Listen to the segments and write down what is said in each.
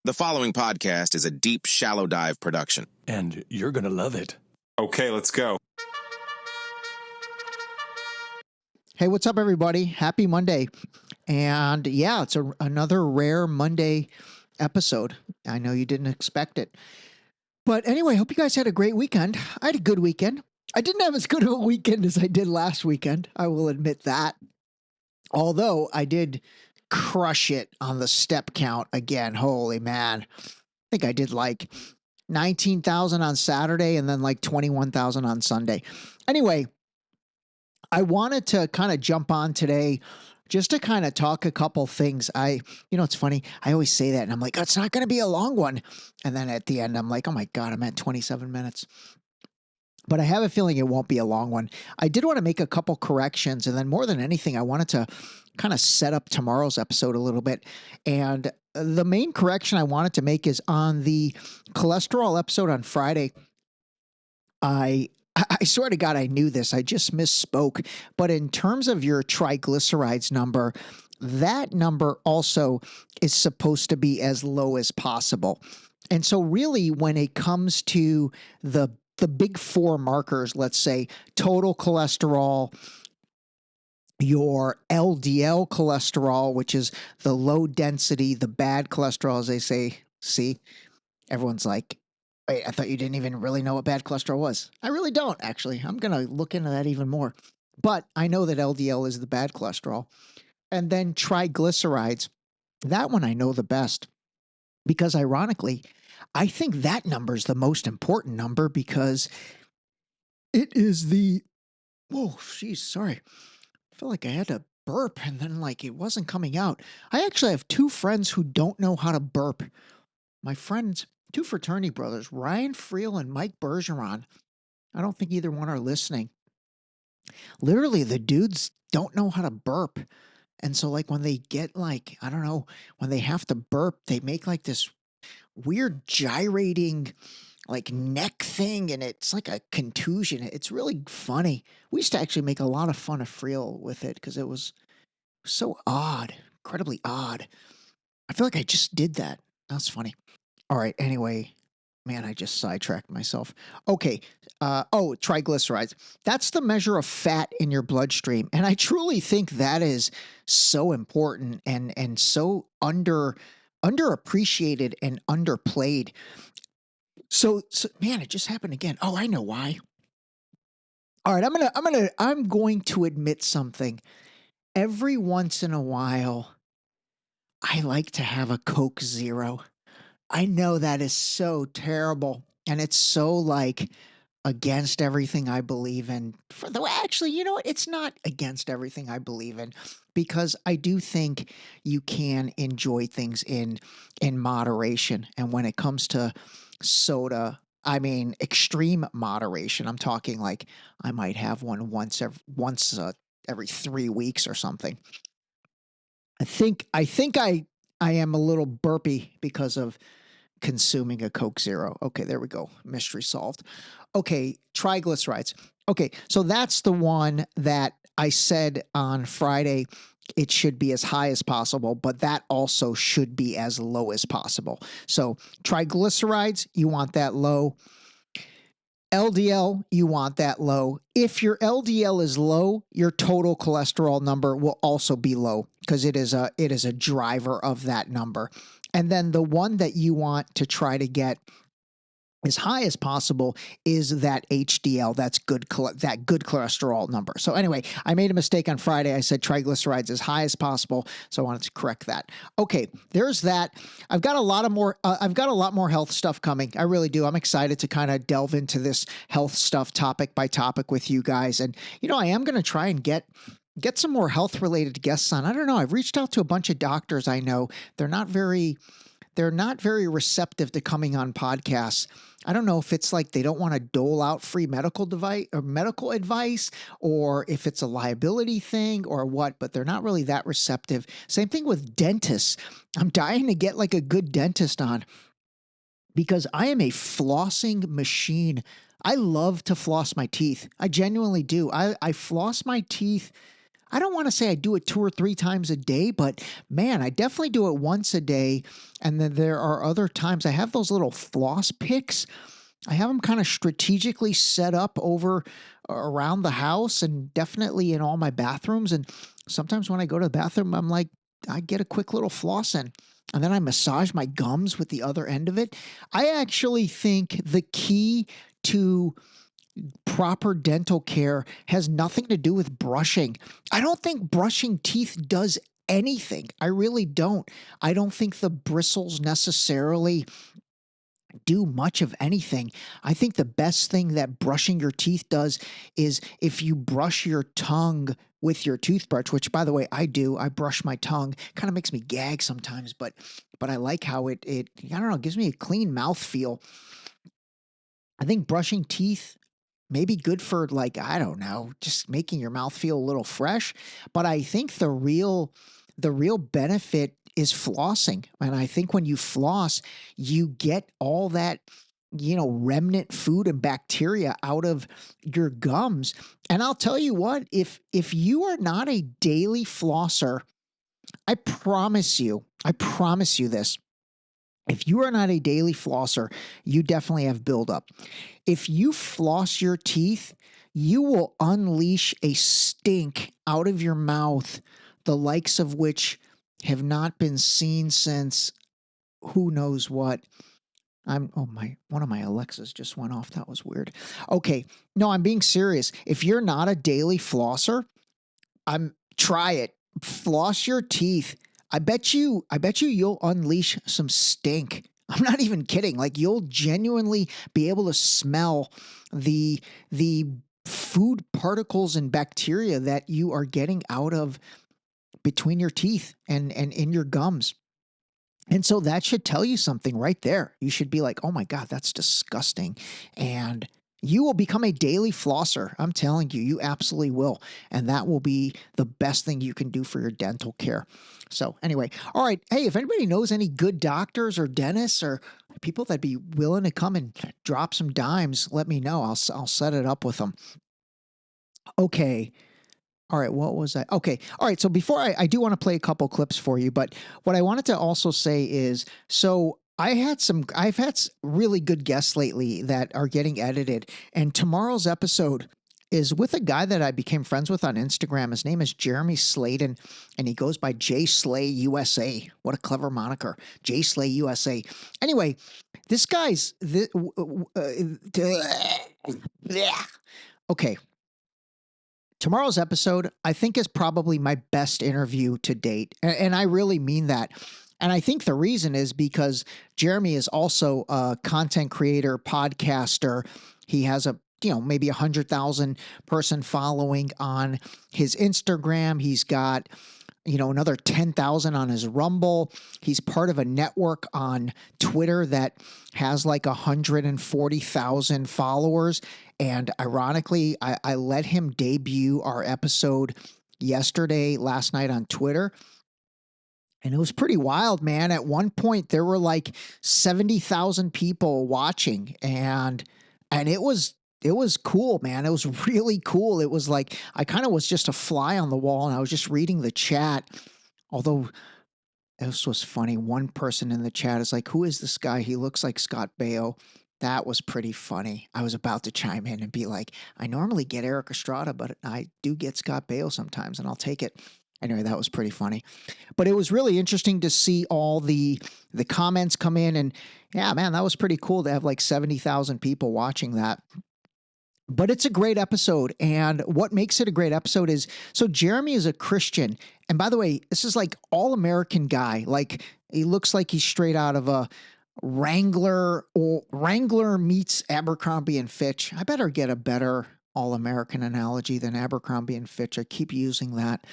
The following podcast is a deep, shallow dive production. And you're going to love it. Okay, let's go. Hey, what's up, everybody? Happy Monday. And yeah, it's another rare Monday episode. I know you didn't expect it. But anyway, hope you guys had a great weekend. I had a good weekend. I didn't have as good of a weekend as I did last weekend. I will admit that. Although I did crush it on the step count again. Holy man. I think I did like 19,000 on Saturday and then like 21,000 on Sunday. Anyway, I wanted to kind of jump on today just to kind of talk a couple things. It's funny. I always say that and I'm like, oh, it's not going to be a long one. And then at the end, I'm like, oh my God, I'm at 27 minutes. But I have a feeling it won't be a long one. I did want to make a couple corrections. And then more than anything, I wanted to kind of set up tomorrow's episode a little bit. And the main correction I wanted to make is on the cholesterol episode on Friday. I swear to God, I knew this. I just misspoke. But in terms of your triglycerides number, that number also is supposed to be as low as possible. And so really, when it comes to the big four markers, let's say total cholesterol, your LDL cholesterol, which is the low density, the bad cholesterol, as they say. See, everyone's like, wait, I thought you didn't even really know what bad cholesterol was. I really don't, actually. I'm going to look into that even more. But I know that LDL is the bad cholesterol. And then triglycerides, that one I know the best. Because ironically, I think that number is the most important number because it is whoa, geez, sorry. I feel like I had to burp and then like it wasn't coming out. I actually have two friends who don't know how to burp. My friends, two fraternity brothers, Ryan Friel and Mike Bergeron. I don't think either one are listening. Literally, the dudes don't know how to burp. And so like when they get like, I don't know, when they have to burp, they make like this weird gyrating like neck thing and it's like a contusion. It's really funny. We used to actually make a lot of fun of Friel with it because it was so odd, incredibly odd. I feel like I just did that. That's funny. All right. Anyway, man, I just sidetracked myself. Okay. Triglycerides. That's the measure of fat in your bloodstream. And I think that is so important and so underappreciated and underplayed. So man, it just happened again. Oh, I know why. All right, I'm going to admit something. Every once in a while, I like to have a Coke Zero. I know that is so terrible and it's so like against everything I believe in. Actually, you know what? It's not against everything I believe in because I do think you can enjoy things in moderation. And when it comes to soda, I mean extreme moderation. I'm talking like I might have one once every 3 weeks or something. I think I am a little burpy because of consuming a Coke Zero. Okay, there we go. Mystery solved. Okay, triglycerides. Okay, so that's the one that I said on Friday it should be as high as possible, but that also should be as low as possible. So triglycerides, you want that low. LDL, you want that low. If your LDL is low, your total cholesterol number will also be low because it is a driver of that number. And then the one that you want to try to get as high as possible is that HDL, that good cholesterol number. So anyway, I made a mistake on Friday. I said triglycerides as high as possible, so I wanted to correct that. Okay, there's that. I've got a lot more health stuff coming. I really do. I'm excited to kind of delve into this health stuff topic by topic with you guys. And I am going to try and get some more health related guests on. I don't know. I've reached out to a bunch of doctors I know. They're not very receptive to coming on podcasts. I don't know if it's like they don't want to dole out free medical advice, or if it's a liability thing or what, but they're not really that receptive. Same thing with dentists. I'm dying to get like a good dentist on because I am a flossing machine. I love to floss my teeth. I genuinely do. I floss my teeth. I don't want to say I do it 2 or 3 times a day, but man, I definitely do it once a day. And then there are other times I have those little floss picks. I have them kind of strategically set up over around the house and definitely in all my bathrooms. And sometimes when I go to the bathroom, I'm like, I get a quick little floss in. And then I massage my gums with the other end of it. I actually think the key to proper dental care has nothing to do with brushing. I don't think brushing teeth does anything. I really don't. I don't think the bristles necessarily do much of anything. I think the best thing that brushing your teeth does is if you brush your tongue with your toothbrush, which by the way, I do. I brush my tongue. Kind of makes me gag sometimes, but I like how it I don't know, gives me a clean mouth feel. I think brushing teeth may be good for like, I don't know, just making your mouth feel a little fresh, but I think the real benefit is flossing. And I think when you floss, you get all that, remnant food and bacteria out of your gums. And I'll tell you what, if you are not a daily flosser, I promise you this. If you are not a daily flosser, you definitely have buildup. If you floss your teeth, you will unleash a stink out of your mouth, the likes of which have not been seen since who knows what. One of my Alexas just went off. That was weird. Okay. No, I'm being serious. If you're not a daily flosser, try it. Floss your teeth. I bet you you'll unleash some stink. I'm not even kidding. Like you'll genuinely be able to smell the food particles and bacteria that you are getting out of between your teeth and in your gums. And so that should tell you something right there. You should be like, oh my God, that's disgusting. And you will become a daily flosser. I'm telling you, you absolutely will. And that will be the best thing you can do for your dental care. So anyway, all right. Hey, if anybody knows any good doctors or dentists or people that'd be willing to come and drop some dimes, let me know. I'll set it up with them. Okay. All right, what was that? Okay, all right, so before I do want to play a couple clips for you, but what I wanted to also say is, so I've had really good guests lately that are getting edited, and tomorrow's episode is with a guy that I became friends with on Instagram. His name is Jeremy Sladen, and he goes by J Slay USA. What a clever moniker, J Slay USA. Anyway, this guy's okay. Tomorrow's episode, I think, is probably my best interview to date. And I really mean that. And I think the reason is because Jeremy is also a content creator, podcaster. He has maybe 100,000 person following on his Instagram. He's got, another 10,000 on his Rumble. He's part of a network on Twitter that has like 140,000 followers. And ironically, I let him debut our episode last night on Twitter. And it was pretty wild, man. At one point, there were like 70,000 people watching. And it was cool, man. It was really cool. It was like, I kind of was just a fly on the wall and I was just reading the chat. Although this was funny. One person in the chat is like, who is this guy? He looks like Scott Baio. That was pretty funny. I was about to chime in and be like, I normally get Erik Estrada, but I do get Scott Baio sometimes and I'll take it. Anyway, that was pretty funny. But it was really interesting to see all the comments come in. And yeah, man, that was pretty cool to have like 70,000 people watching that. But it's a great episode. And what makes it a great episode is, so Jeremy is a Christian. And by the way, this is like all American guy. Like he looks like he's straight out of a Wrangler, or Wrangler meets Abercrombie and Fitch. I better get a better all-American analogy than Abercrombie and Fitch. I keep using that.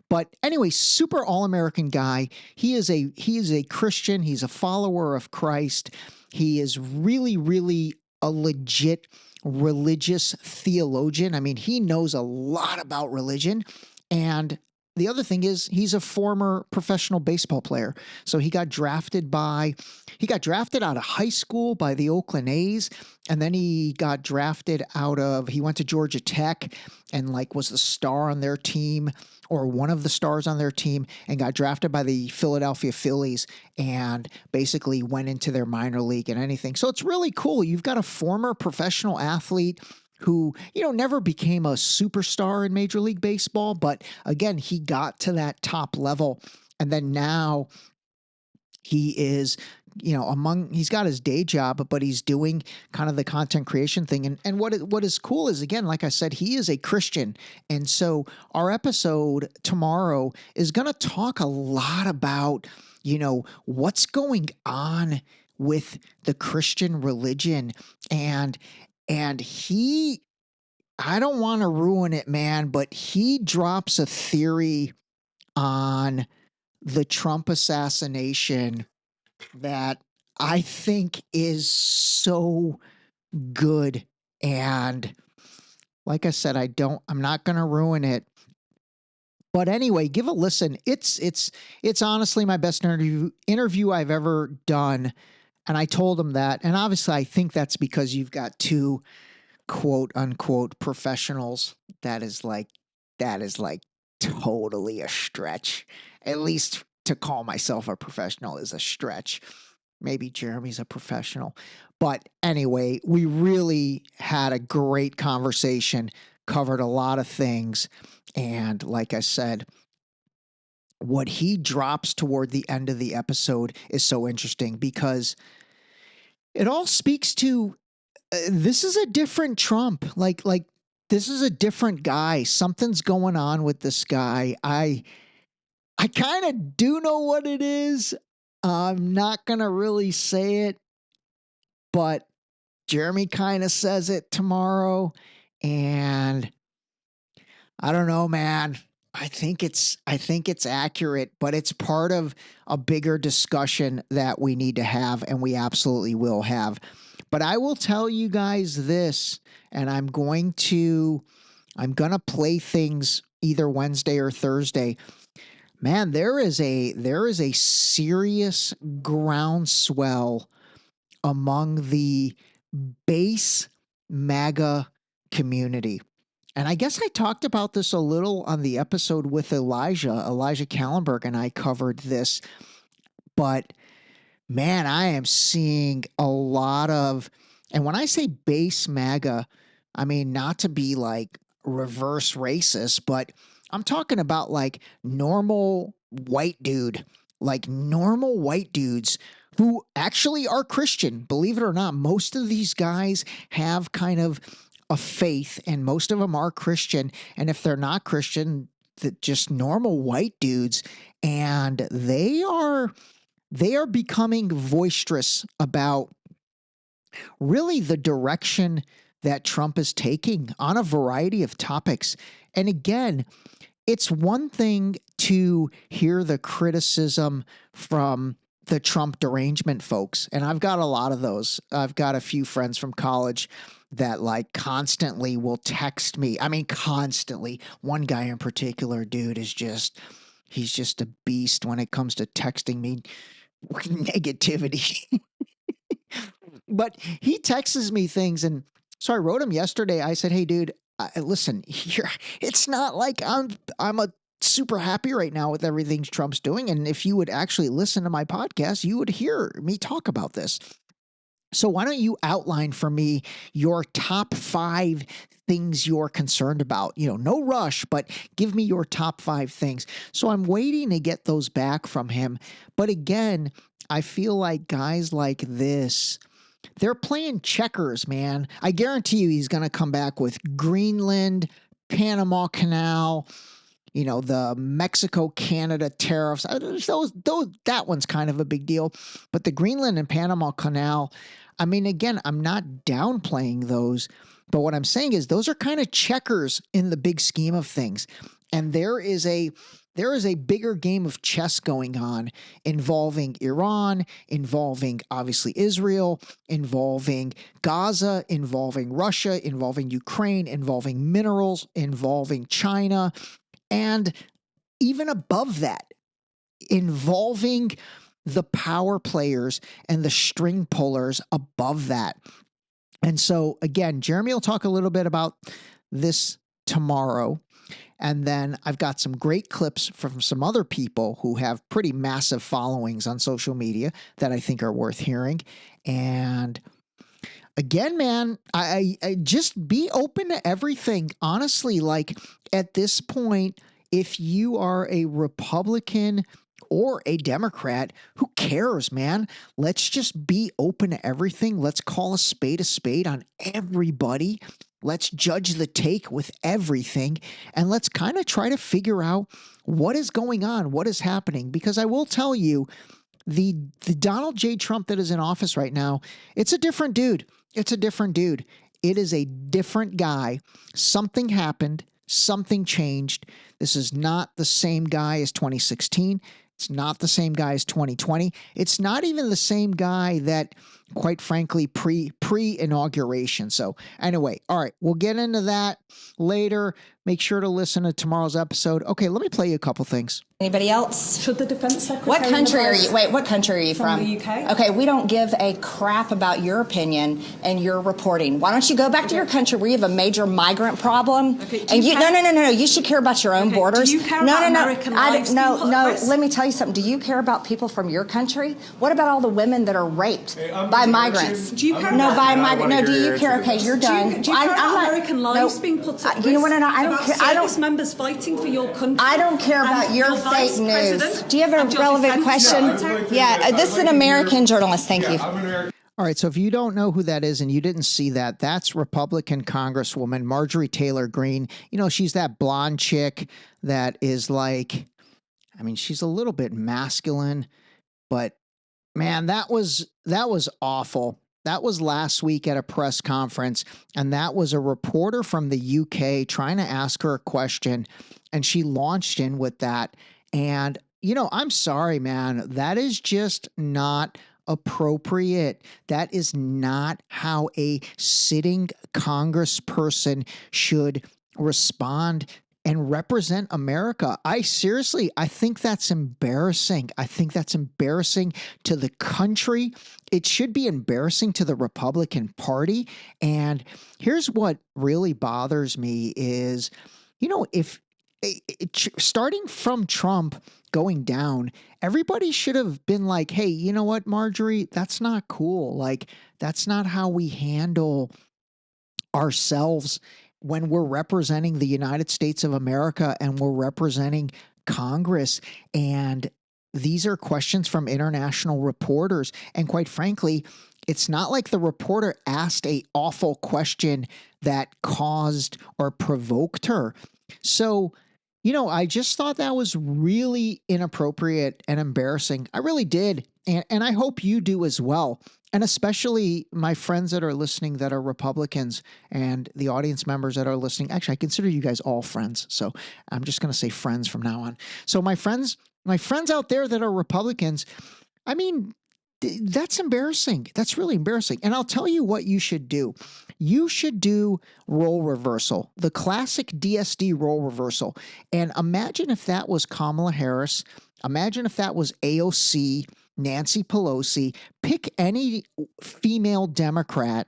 But anyway, super all-American guy. He is a Christian. He's a follower of Christ. He is really, really a legit religious theologian. I mean, he knows a lot about religion. And the other thing is he's a former professional baseball player. So he got drafted out of high school by the Oakland A's. And then he went to Georgia Tech and like was the star on their team or one of the stars on their team and got drafted by the Philadelphia Phillies and basically went into their minor league and anything. So it's really cool. You've got a former professional athlete who, never became a superstar in Major League Baseball, but again, he got to that top level. And then now he is, he's got his day job, but he's doing kind of the content creation thing. And what is cool is, again, like I said, he is a Christian. And so our episode tomorrow is going to talk a lot about, what's going on with the Christian religion. And I don't want to ruin it, man, but he drops a theory on the Trump assassination that I think is so good. And like I said, I'm not going to ruin it. But anyway, give a listen. It's honestly my best interview I've ever done. And I told him that. And obviously I think that's because you've got two quote unquote professionals. That is like totally a stretch. At least to call myself a professional is a stretch. Maybe Jeremy's a professional. But anyway, we really had a great conversation, covered a lot of things. And like I said, what he drops toward the end of the episode is so interesting because it all speaks to this is a different Trump. Like this is a different guy. Something's going on with this guy. I kind of do know what it is. I'm not going to really say it, but Jeremy kind of says it tomorrow. And I don't know, man. I think it's accurate, but it's part of a bigger discussion that we need to have, and we absolutely will have. But I will tell you guys this, and I'm going to play things either Wednesday or Thursday. Man, there is a serious groundswell among the base MAGA community. And I guess I talked about this a little on the episode with Elijah Kallenberg, and I covered this. But man, I am seeing a lot of, and when I say base MAGA, I mean not to be like reverse racist, but I'm talking about like normal white dudes who actually are Christian. Believe it or not, most of these guys have kind of a faith, and most of them are Christian. And if they're not Christian, just normal white dudes, and they are becoming boisterous about really the direction that Trump is taking on a variety of topics. And again, it's one thing to hear the criticism from the Trump derangement folks, and I've got a lot of those. I've got a few friends from college that like constantly will text me. I mean, constantly. One guy in particular, dude, he's just a beast when it comes to texting me negativity. But he texts me things, and so I wrote him yesterday. I said, "Hey, dude, listen, it's not like I'm a super happy right now with everything Trump's doing. And if you would actually listen to my podcast, you would hear me talk about this. So why don't you outline for me your top 5 things you're concerned about? No rush, but give me your top 5 things." So I'm waiting to get those back from him. But again, I feel like guys like this, they're playing checkers, man. I guarantee you he's going to come back with Greenland, Panama Canal, the Mexico-Canada tariffs. That one's kind of a big deal. But the Greenland and Panama Canal, I mean, again, I'm not downplaying those. But what I'm saying is those are kind of checkers in the big scheme of things. And there is a bigger game of chess going on involving Iran, involving obviously Israel, involving Gaza, involving Russia, involving Ukraine, involving minerals, involving China. And even above that, involving the power players and the string pullers above that. And so, again, Jeremy will talk a little bit about this tomorrow. And then I've got some great clips from some other people who have pretty massive followings on social media that I think are worth hearing. And again, man, I just be open to everything. Honestly, like at this point, if you are a Republican or a Democrat, who cares, man? Let's just be open to everything. Let's call a spade on everybody. Let's judge the take with everything. And let's kind of try to figure out what is going on, what is happening. Because I will tell you, the Donald J. Trump that is in office right now, it's a different dude. It's a different dude. It is a different guy. Something happened. Something changed. This is not the same guy as 2016. It's not the same guy as 2020. It's not even the same guy that, quite frankly, pre-inauguration. So anyway, all right, we'll get into that later. Make sure to listen to tomorrow's episode. Okay, let me play you a couple things. Anybody else? Should the Defense Secretary... What country are you? Wait, what country are you from? From the UK. Okay, we don't give a crap about your opinion and your reporting. Why don't you go back to your country where you have a major migrant problem? Okay, and no. You should care about your own borders. Do you care about American lives? No. Let me tell you something. Do you care about people from your country? What about all the women that are raped by migrants? Do you care No, about by migrants. No, do you care? Okay, you're done. Do you care about American lives being put at risk? You know what? I don't care. Service members fighting for your country. I don't care about your fake news. Do you have a relevant question? Yeah, this is an American journalist. Thank you. All right, so if you don't know who that is and you didn't see that, that's Republican Congresswoman Marjorie Taylor Greene. You know, she's that blonde chick that is like, I mean, she's a little bit masculine, but man, that was awful. That was last week at a press conference, and that was a reporter from the UK trying to ask her a question, and she launched in with that. And, you know, I'm sorry, man, that is just not appropriate. That is not how a sitting congressperson should respond and represent America. I think that's embarrassing. I think that's embarrassing to the country. It should be embarrassing to the Republican Party. And here's what really bothers me is, you know, if starting from Trump going down, everybody should have been like, hey, you know what, Marjorie, that's not cool. Like, that's not how we handle ourselves when we're representing the United States of America and we're representing Congress. And these are questions from international reporters. And quite frankly, it's not like the reporter asked an awful question that caused or provoked her. So, you know, I just thought that was really inappropriate and embarrassing. I really did. And I hope you do as well. And especially my friends that are listening that are Republicans and the audience members that are listening. Actually, I consider you guys all friends. So I'm just going to say friends from now on. So my friends out there that are Republicans, I mean, that's embarrassing. That's really embarrassing. And I'll tell you what you should do. You should do role reversal, the classic DSD role reversal. And imagine if that was Kamala Harris. Imagine if that was AOC, Nancy Pelosi. Pick any female Democrat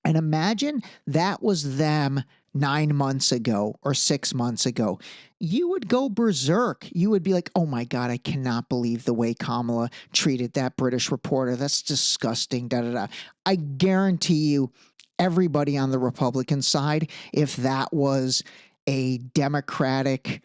and imagine that was them 9 months ago or 6 months ago. You would go berserk. You would be like, oh my God, I cannot believe the way Kamala treated that British reporter. That's disgusting. Da, da, da. I guarantee you, everybody on the Republican side, if that was a Democratic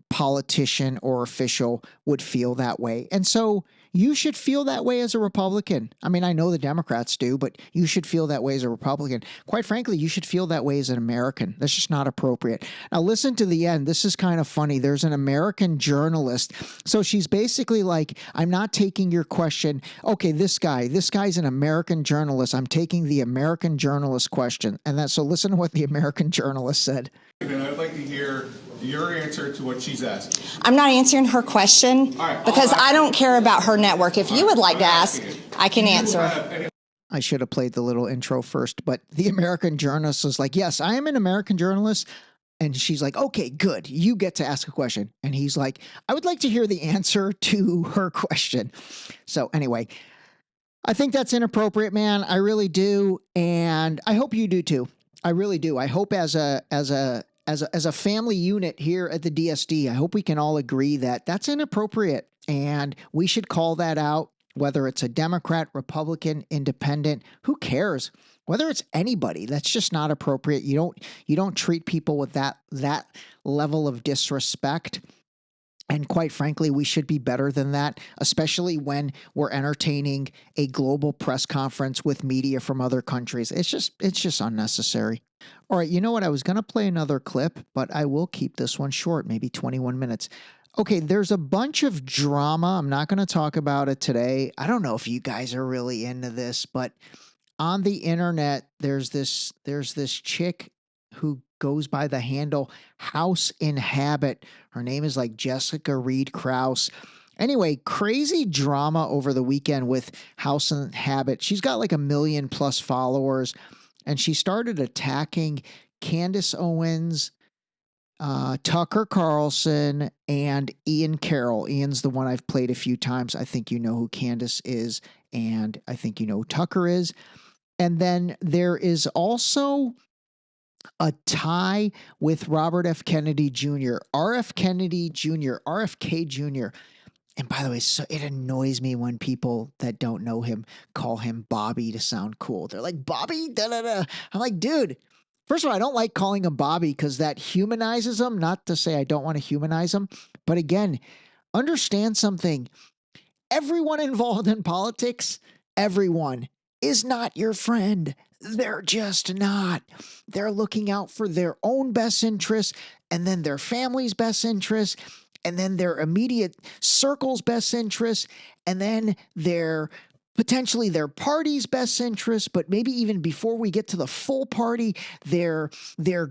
politician or official, would feel that way. And so you should feel that way as a Republican. I mean, I know the Democrats do, but you should feel that way as a Republican. Quite frankly, you should feel that way as an American. That's just not appropriate. Now, listen to the end. This is kind of funny. There's an American journalist. So she's basically like, I'm not taking your question. Okay, this guy's an American journalist. I'm taking the American journalist question. And so listen to what the American journalist said. And I'd like to hear your answer to what she's asking. I'm not answering her question because I don't care about her network. If you would like to ask, I can answer. I should have played the little intro first, but the American journalist was like, yes, I am an American journalist. And she's like, okay, good. You get to ask a question. And he's like, I would like to hear the answer to her question. So anyway, I think that's inappropriate, man. I really do. And I hope you do too. I really do. I hope as a family unit here at the DSD, I hope we can all agree that that's inappropriate and we should call that out, whether it's a Democrat, Republican, Independent, who cares? Whether it's anybody, that's just not appropriate. You don't treat people with that level of disrespect. And quite frankly, we should be better than that, especially when we're entertaining a global press conference with media from other countries. It's just unnecessary. All right, you know what? I was going to play another clip, but I will keep this one short, maybe 21 minutes. Okay, there's a bunch of drama. I'm not going to talk about it today. I don't know if you guys are really into this, but on the internet, there's this chick who goes by the handle House in Habit. Her name is like Jessica Reed Krause. Anyway, crazy drama over the weekend with House in Habit. She's got like 1 million+ followers, and she started attacking Candace Owens, Tucker Carlson, and Ian Carroll. Ian's the one I've played a few times. I think you know who Candace is, and I think you know who Tucker is. And then there is also a tie with Robert F. Kennedy Jr., RFK Jr. And by the way, so it annoys me when people that don't know him call him Bobby to sound cool. They're like, Bobby? Da-da-da. I'm like, dude, first of all, I don't like calling him Bobby because that humanizes him. Not to say I don't want to humanize him. But again, understand something. Everyone involved in politics, everyone is not your friend. They're just not. They're looking out for their own best interests and then their family's best interests and then their immediate circle's best interests and then potentially their party's best interest, but maybe even before we get to the full party, their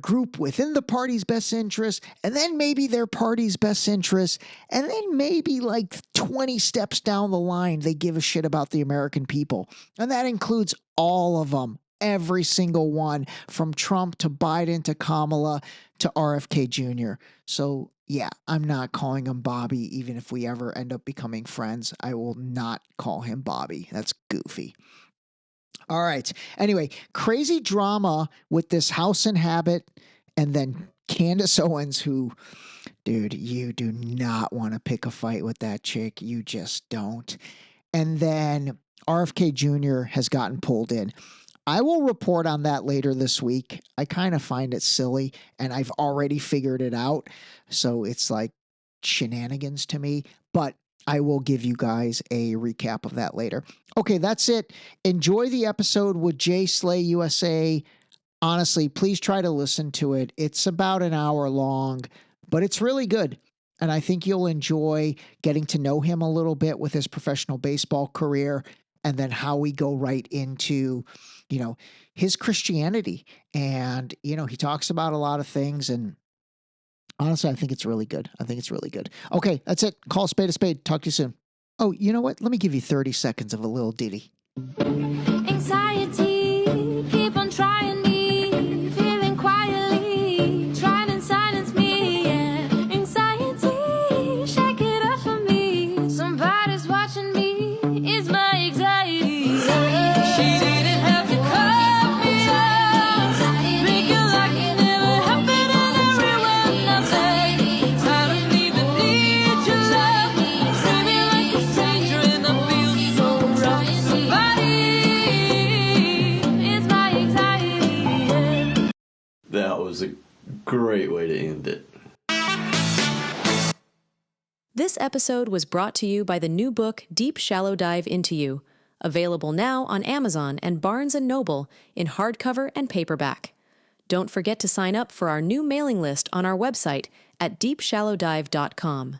group within the party's best interest, and then maybe their party's best interest, and then maybe like 20 steps down the line, they give a shit about the American people. And that includes all of them, every single one, from Trump to Biden to Kamala to RFK Jr. So yeah, I'm not calling him Bobby. Even if we ever end up becoming friends, I will not call him Bobby. That's goofy. All right. Anyway, crazy drama with this House in Habit and then Candace Owens, who, dude, you do not want to pick a fight with that chick. You just don't. And then RFK Jr. has gotten pulled in. I will report on that later this week. I kind of find it silly, and I've already figured it out. So it's like shenanigans to me, but I will give you guys a recap of that later. Okay, that's it. Enjoy the episode with Jay Slay USA. Honestly, please try to listen to it. It's about an hour long, but it's really good. And I think you'll enjoy getting to know him a little bit with his professional baseball career and then how we go right into, his Christianity. And, he talks about a lot of things. And honestly, I think it's really good. Okay, that's it. Call a spade. Talk to you soon. Oh, you know what? Let me give you 30 seconds of a little ditty. Anxiety, keep on trying me, feeling quietly, trying to silence me, yeah. Anxiety, shake it up for me, somebody's watching me, it's my anxiety, yeah. She didn't have to cut me off, make it like it never happened and everyone knows it. I don't even need your love, treat me like a stranger and I feel so rough. That was a great way to end it. This episode was brought to you by the new book, Deep Shallow Dive Into You, available now on Amazon and Barnes & Noble in hardcover and paperback. Don't forget to sign up for our new mailing list on our website at deepshallowdive.com.